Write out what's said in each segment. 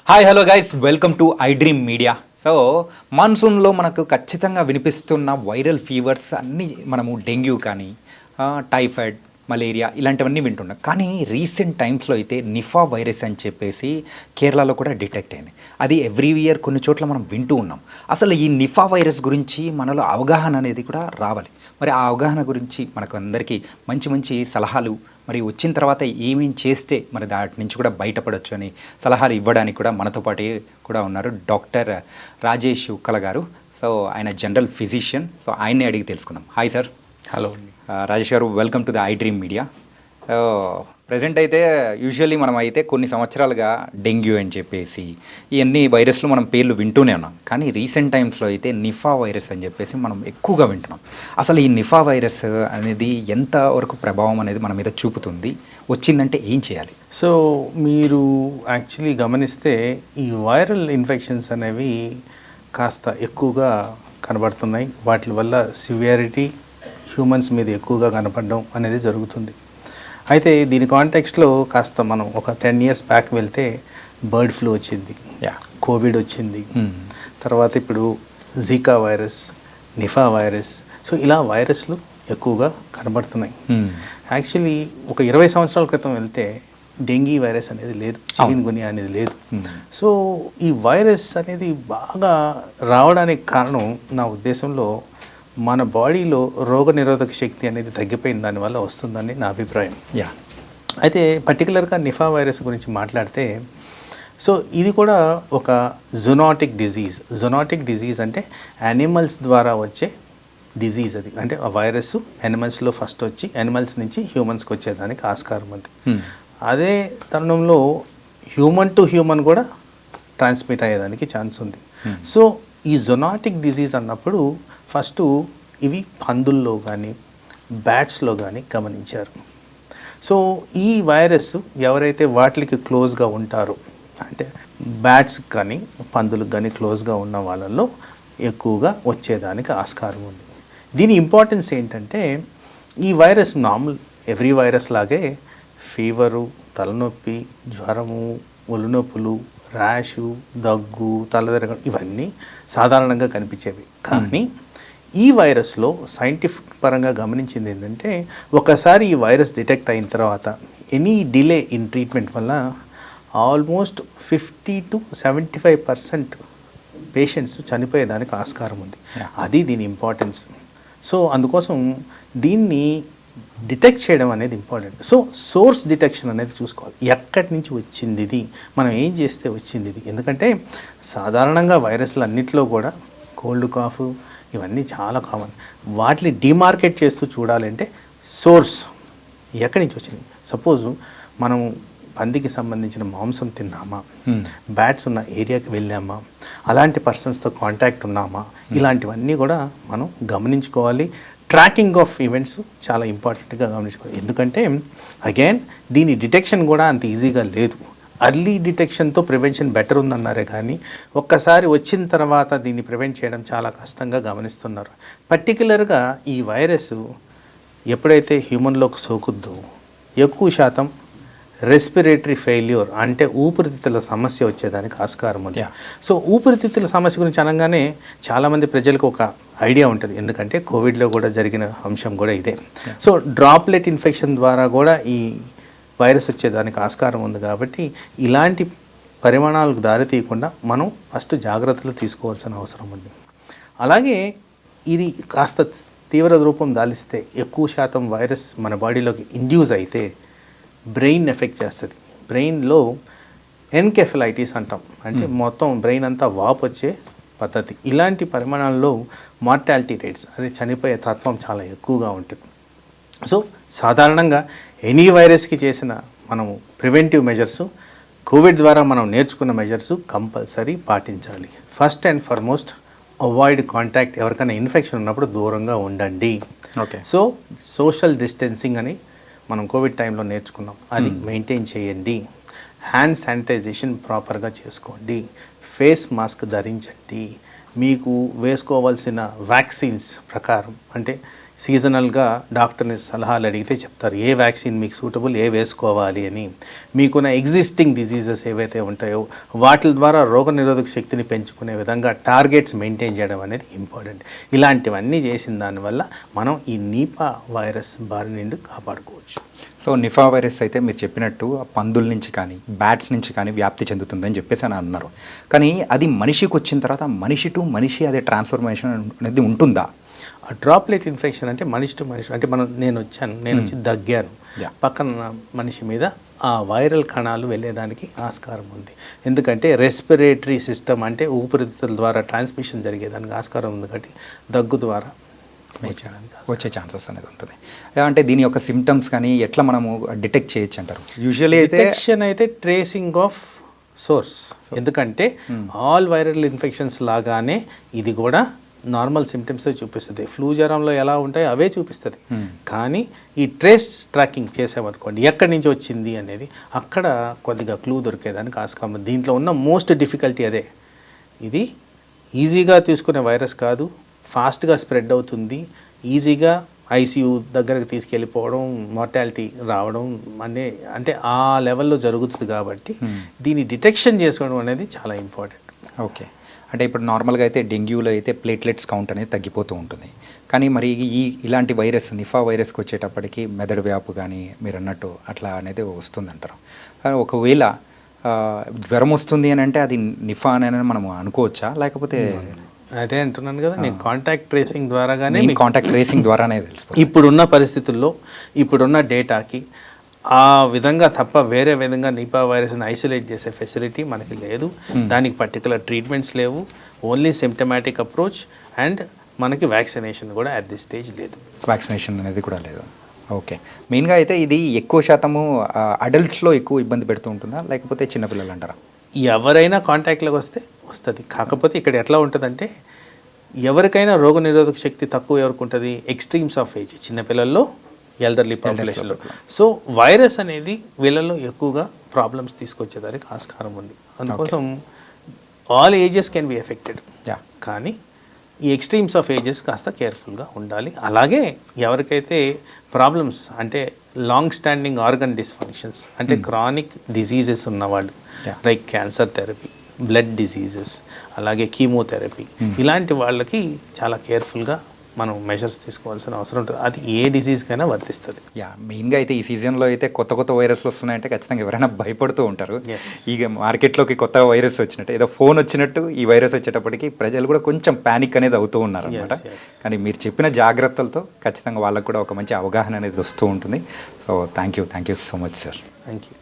Hi hello guys, welcome to iDream Media. So మాన్సూన్లో మనకు ఖచ్చితంగా వినిపిస్తున్న వైరల్ ఫీవర్స్ అన్నీ మనము డెంగ్యూ కానీ టైఫాయిడ్, మలేరియా ఇలాంటివన్నీ వింటున్నాం. కానీ రీసెంట్ టైమ్స్లో అయితే నిఫా వైరస్ అని చెప్పేసి కేరళలో కూడా డిటెక్ట్ అయింది. అది ఎవ్రీ ఇయర్ కొన్ని చోట్ల మనం వింటూ ఉన్నాం. అసలు ఈ నిఫా వైరస్ గురించి మనలో అవగాహన అనేది కూడా రావాలి. మరి ఆ అవగాహన గురించి మనకు అందరికీ మంచి మంచి సలహాలు, మరి వచ్చిన తర్వాత ఏమేం చేస్తే మరి దాటి నుంచి కూడా బయటపడవచ్చు అని సలహాలు ఇవ్వడానికి కూడా మనతో పాటు కూడా ఉన్నారు డాక్టర్ రాజేష్ ఉక్కల గారు. సో ఆయన జనరల్ ఫిజిషియన్. సో ఆయన్ని అడిగి తెలుసుకుందాం. Hi sir. హలో రాజేష్ గారు, welcome to the I dream media. Present అయితే యూజువల్లీ మనం అయితే కొన్ని సంవత్సరాలుగా డెంగ్యూ అని చెప్పేసి ఇవన్నీ వైరస్లు మనం పేర్లు వింటూనే ఉన్నాం. కానీ రీసెంట్ టైమ్స్లో అయితే నిఫా వైరస్ అని చెప్పేసి మనం ఎక్కువగా వింటున్నాం. అసలు ఈ నిఫా వైరస్ అనేది ఎంత వరకు ప్రభావం అనేది మన మీద చూపుతుంది, వచ్చిందంటే ఏం చేయాలి? సో మీరు యాక్చువల్లీ గమనిస్తే ఈ వైరల్ ఇన్ఫెక్షన్స్ అనేవి కాస్త ఎక్కువగా కనబడుతున్నాయి. వాటి వల్ల సివియారిటీ హ్యూమన్స్ మీద ఎక్కువగా కనపడడం అనేది జరుగుతుంది. అయితే దీని కాంటెక్స్ట్లో కాస్త మనం ఒక 10 years బ్యాక్ వెళ్తే బర్డ్ ఫ్లూ వచ్చింది, కోవిడ్ వచ్చింది, తర్వాత ఇప్పుడు జీకా వైరస్, నిఫా వైరస్. సో ఇలా వైరస్లు ఎక్కువగా కనబడుతున్నాయి. యాక్చువల్లీ ఒక 20 సంవత్సరాల క్రితం వెళ్తే డెంగీ వైరస్ అనేది లేదు, చికెన్ గునియా అనేది లేదు. సో ఈ వైరస్ అనేది బాగా రావడానికి కారణం నా ఉద్దేశంలో మన బాడీలో రోగనిరోధక శక్తి అనేది తగ్గిపోయిన దానివల్ల వస్తుందని నా అభిప్రాయం. అయితే పర్టికులర్గా నిఫా వైరస్ గురించి మాట్లాడితే, సో ఇది కూడా ఒక జునాటిక్ డిజీజ్. జునాటిక్ డిజీజ్ అంటే యానిమల్స్ ద్వారా వచ్చే డిజీజ్. అది అంటే ఆ వైరస్ యానిమల్స్లో ఫస్ట్ వచ్చి యానిమల్స్ నుంచి హ్యూమన్స్కి వచ్చేదానికి ఆస్కారం ఉంది. అదే తరుణంలో హ్యూమన్ టు హ్యూమన్ కూడా ట్రాన్స్మిట్ అయ్యేదానికి ఛాన్స్ ఉంది. సో ఈ జొనాటిక్ డిజీజ్ అన్నప్పుడు ఫస్ట్ ఇవి పందుల్లో కానీ బ్యాట్స్లో కానీ గమనించారు. సో ఈ వైరస్ ఎవరైతే వాటికి క్లోజ్గా ఉంటారో, అంటే బ్యాట్స్ కానీ పందులకు కానీ క్లోజ్గా ఉన్న వాళ్ళల్లో ఎక్కువగా వచ్చేదానికి ఆస్కారం ఉంది. దీని ఇంపార్టెన్స్ ఏంటంటే, ఈ వైరస్ నార్మల్ ఎవ్రీ వైరస్ లాగే ఫీవరు, తలనొప్పి, జ్వరము, ఒళ్ళునొప్పులు, ర్యాషు, దగ్గు, తలదిరగడం ఇవన్నీ సాధారణంగా కనిపించేవి. కానీ ఈ వైరస్లో సైంటిఫిక్ పరంగా గమనించింది ఏంటంటే, ఒకసారి ఈ వైరస్ డిటెక్ట్ అయిన తర్వాత ఎనీ డిలే ఇన్ ట్రీట్మెంట్ వల్ల ఆల్మోస్ట్ 50 to 75% పేషెంట్స్ చనిపోయేదానికి ఆస్కారం ఉంది. అది దీని ఇంపార్టెన్స్. సో అందుకోసం దీన్ని డిటెక్ట్ చేయడం అనేది ఇంపార్టెంట్. సో సోర్స్ డిటెక్షన్ అనేది చూసుకోవాలి. ఎక్కడి నుంచి వచ్చింది ఇది, మనం ఏం చేస్తే వచ్చింది ఇది. ఎందుకంటే సాధారణంగా వైరస్లు అన్నింటిలో కూడా కోల్డ్, కాఫ్ ఇవన్నీ చాలా కామన్. వాటిని డిమార్కెట్ చేస్తూ చూడాలంటే సోర్స్ ఎక్కడి నుంచి వచ్చింది. సపోజ్ మనం పందికి సంబంధించిన మాంసం తిన్నామా, బ్యాట్స్ ఉన్న ఏరియాకి వెళ్ళామా, అలాంటి పర్సన్స్తో కాంటాక్ట్ ఉన్నామా, ఇలాంటివన్నీ కూడా మనం గమనించుకోవాలి. ట్రాకింగ్ ఆఫ్ ఈవెంట్స్ చాలా ఇంపార్టెంట్గా గమనించుకోవాలి. ఎందుకంటే అగైన్ దీని డిటెక్షన్ కూడా అంత ఈజీగా లేదు. అర్లీ డిటెక్షన్తో ప్రివెన్షన్ బెటర్ ఉందన్నారే కానీ ఒక్కసారి వచ్చిన తర్వాత దీన్ని ప్రివెంట్ చేయడం చాలా కష్టంగా గమనిస్తున్నారు. పర్టికులర్గా ఈ వైరస్ ఎప్పుడైతే హ్యూమన్లోకి సోకుద్దో ఎక్కువ శాతం రెస్పిరేటరీ ఫెయిల్యూర్ అంటే ఊపిరితిత్తుల సమస్య వచ్చేదానికి ఆస్కారం ఉంది. సో ఊపిరితిత్తుల సమస్య గురించి అనగానే చాలామంది ప్రజలకు ఒక ఐడియా ఉంటుంది, ఎందుకంటే కోవిడ్లో కూడా జరిగిన అంశం కూడా ఇదే. సో డ్రాప్లెట్ ఇన్ఫెక్షన్ ద్వారా కూడా ఈ వైరస్ వచ్చేదానికి ఆస్కారం ఉంది. కాబట్టి ఇలాంటి పరిమాణాలకు దారి తీయకుండా మనం ఫస్ట్ జాగ్రత్తలు తీసుకోవాల్సిన అవసరం ఉంది. అలాగే ఇది కాస్త తీవ్ర రూపం దాలిస్తే, ఎక్కువ శాతం వైరస్ మన బాడీలోకి ఇండ్యూస్ అయితే బ్రెయిన్ ఎఫెక్ట్ చేస్తుంది. బ్రెయిన్లో ఎన్కెఫలైటిస్ అంటాం, అంటే మొత్తం బ్రెయిన్ అంతా వాపు వచ్చే పద్ధతి. ఇలాంటి పరిమాణాల్లో మార్టాలిటీ రేట్స్, అది చనిపోయే తత్వం చాలా ఎక్కువగా ఉంటుంది. సో సాధారణంగా ఎనీ వైరస్కి చేసిన మనము ప్రివెంటివ్ మెజర్స్, కోవిడ్ ద్వారా మనం నేర్చుకున్న మెజర్స్ కంపల్సరీ పాటించాలి. First and foremost avoid contact. ఎవరికైనా ఇన్ఫెక్షన్ ఉన్నప్పుడు దూరంగా ఉండండి. ఓకే. సో సోషల్ డిస్టెన్సింగ్ అని మనం కోవిడ్ టైంలో నేర్చుకున్నాం, అది మెయింటైన్ చేయండి. హ్యాండ్ శానిటైజేషన్ ప్రాపర్గా చేసుకోండి. ఫేస్ మాస్క్ ధరించండి. మీకు వేసుకోవాల్సిన వ్యాక్సిన్స్ ప్రకారం, అంటే సీజనల్గా డాక్టర్ని సలహాలు అడిగితే చెప్తారు ఏ వ్యాక్సిన్ మీకు సూటబుల్, ఏ వేసుకోవాలి అని. మీకున్న ఎగ్జిస్టింగ్ డిజీజెస్ ఏవైతే ఉంటాయో వాటి ద్వారా రోగనిరోధక శక్తిని పెంచుకునే విధంగా టార్గెట్స్ మెయింటైన్ చేయడం అనేది ఇంపార్టెంట్. ఇలాంటివన్నీ చేసిన దానివల్ల మనం ఈ నీపా వైరస్ బారి నుండి కాపాడుకోవచ్చు. సో నిఫా వైరస్ అయితే మీరు చెప్పినట్టు పందుల నుంచి కానీ బ్యాట్స్ నుంచి కానీ వ్యాప్తి చెందుతుందని చెప్పేసి అని అన్నారు. కానీ అది మనిషికి వచ్చిన తర్వాత మనిషి టు మనిషి అదే ట్రాన్స్ఫర్మేషన్ అనేది ఉంటుందా? ఆ డ్రాప్లెట్ ఇన్ఫెక్షన్ అంటే మనిషి టు మనిషి అంటే నేను వచ్చి దగ్గాను, పక్కన మనిషి మీద ఆ వైరల్ కణాలు వెళ్ళేదానికి ఆస్కారం ఉంది. ఎందుకంటే రెస్పిరేటరీ సిస్టమ్ అంటే ఊపిరితిత్తుల ద్వారా ట్రాన్స్మిషన్ జరిగేదానికి ఆస్కారం ఉంది. కాబట్టి దగ్గు ద్వారా వచ్చే ఛాన్సెస్ అనేది ఉంటుంది. అంటే దీని యొక్క సిమ్టమ్స్ కానీ ఎట్లా మనము డిటెక్ట్ చేయొచ్చు అంటారు? యూజువల్లీ అయితే ట్రేసింగ్ ఆఫ్ సోర్స్. ఎందుకంటే ఆల్ వైరల్ ఇన్ఫెక్షన్స్ లాగానే ఇది కూడా నార్మల్ సిమ్టమ్స్ చూపిస్తుంది. ఫ్లూ జ్వరంలో ఎలా ఉంటాయో అవే చూపిస్తుంది. కానీ ఈ ట్రేస్ ట్రాకింగ్ చేసామనుకోండి ఎక్కడి నుంచి వచ్చింది అనేది అక్కడ కొద్దిగా క్లూ దొరికేదానికి ఆస్కారం. దీంట్లో ఉన్న మోస్ట్ డిఫికల్టీ అదే. ఇది ఈజీగా తీసుకునే వైరస్ కాదు, ఫాస్ట్గా స్ప్రెడ్ అవుతుంది, ఈజీగా ఐసీయూ దగ్గరకు తీసుకెళ్ళిపోవడం, మార్టాలిటీ రావడం అంటే ఆ లెవెల్లో జరుగుతుంది. కాబట్టి దీన్ని డిటెక్షన్ చేసుకోవడం అనేది చాలా ఇంపార్టెంట్. ఓకే. అంటే ఇప్పుడు నార్మల్గా అయితే డెంగ్యూలో అయితే ప్లేట్లెట్స్ కౌంట్ అనేది తగ్గిపోతూ ఉంటుంది. కానీ మరి ఇలాంటి వైరస్ నిఫా వైరస్కి వచ్చేటప్పటికి మెదడు వ్యాపు కానీ మీరు అన్నట్టు అట్లా అనేది వస్తుందంటారు. ఒకవేళ జ్వరం వస్తుంది అని అంటే అది నిఫా అని మనం అనుకోవచ్చా? లేకపోతే అదే అంటున్నాను కదా, నేను కాంటాక్ట్ ట్రేసింగ్ ద్వారాగానే కాంటాక్ట్ ట్రేసింగ్ ద్వారానే తెలుసు. ఇప్పుడున్న పరిస్థితుల్లో ఇప్పుడున్న డేటాకి ఆ విధంగా తప్ప వేరే విధంగా నిపా వైరస్ని ఐసోలేట్ చేసే ఫెసిలిటీ మనకి లేదు. దానికి పర్టికులర్ ట్రీట్మెంట్స్ లేవు. ఓన్లీ సిమ్టమాటిక్ అప్రోచ్ అండ్ మనకి వ్యాక్సినేషన్ కూడా అట్ దిస్ స్టేజ్ లేదు. వ్యాక్సినేషన్ అనేది కూడా లేదు. ఓకే. మెయిన్గా అయితే ఇది ఎక్కువ శాతము అడల్ట్స్లో ఎక్కువ ఇబ్బంది పెడుతూ ఉంటుందా లేకపోతే చిన్నపిల్లలు అంటారా? ఎవరైనా కాంటాక్ట్లోకి వస్తుంది. కాకపోతే ఇక్కడ ఎట్లా ఉంటుందంటే ఎవరికైనా రోగనిరోధక శక్తి తక్కువ ఎవరికి ఉంటుంది, ఎక్స్ట్రీమ్స్ ఆఫ్ ఏజ్, చిన్నపిల్లల్లో, ఎల్డర్లీ పాపులేషన్లో. సో వైరస్ అనేది వీళ్ళల్లో ఎక్కువగా ప్రాబ్లమ్స్ తీసుకొచ్చేదానికి ఆస్కారం ఉంది. అందుకోసం all ages can be affected. కానీ ఈ ఎక్స్ట్రీమ్స్ ఆఫ్ ఏజెస్ కాస్త కేర్ఫుల్గా ఉండాలి. అలాగే ఎవరికైతే ప్రాబ్లమ్స్ అంటే లాంగ్ స్టాండింగ్ ఆర్గన్ డిస్ఫంక్షన్స్ అంటే క్రానిక్ డిజీజెస్ ఉన్నవాళ్ళు, like cancer therapy, blood diseases, అలాగే కీమోథెరపీ, ఇలాంటి వాళ్ళకి చాలా కేర్ఫుల్గా మనం మెజర్స్ తీసుకోవాల్సిన అవసరం ఉంటుంది. అది ఏ డిసీజ్కైనా వర్తిస్తుంది. మెయిన్గా అయితే ఈ సీజన్లో అయితే కొత్త వైరస్లు వస్తున్నాయంటే ఖచ్చితంగా ఎవరైనా భయపడుతూ ఉంటారు. ఇక మార్కెట్లోకి కొత్త వైరస్ వచ్చినట్టు ఏదో ఫోన్ వచ్చినట్టు ఈ వైరస్ వచ్చేటప్పటికి ప్రజలు కూడా కొంచెం ప్యానిక్ అనేది అవుతూ ఉన్నారు అనమాట. కానీ మీరు చెప్పిన జాగ్రత్తలతో ఖచ్చితంగా వాళ్ళకు కూడా ఒక మంచి అవగాహన అనేది వస్తూ ఉంటుంది. So thank you so much sir. Thank you.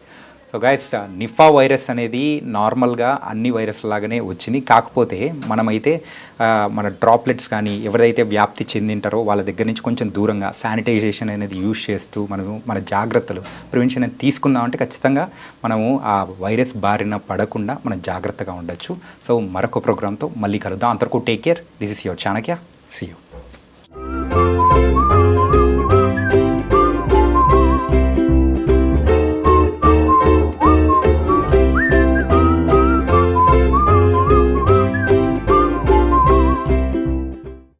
So guys, Nipah virus అనేది నార్మల్గా అన్ని వైరస్ లాగానే వచ్చింది. కాకపోతే మనమైతే మన డ్రాప్లెట్స్ కానీ ఎవరైతే వ్యాప్తి చెందింటారో వాళ్ళ దగ్గర నుంచి కొంచెం దూరంగా శానిటైజేషన్ అనేది యూజ్ చేస్తూ మనము మన జాగ్రత్తలు ప్రివెన్షన్ అనేది తీసుకుందామంటే ఖచ్చితంగా మనము ఆ వైరస్ బారిన పడకుండా మనం జాగ్రత్తగా ఉండొచ్చు. సో మరొక ప్రోగ్రామ్తో మళ్ళీ కలుద్దాం. అంతవరకు take care. This is your Chanakya. See you.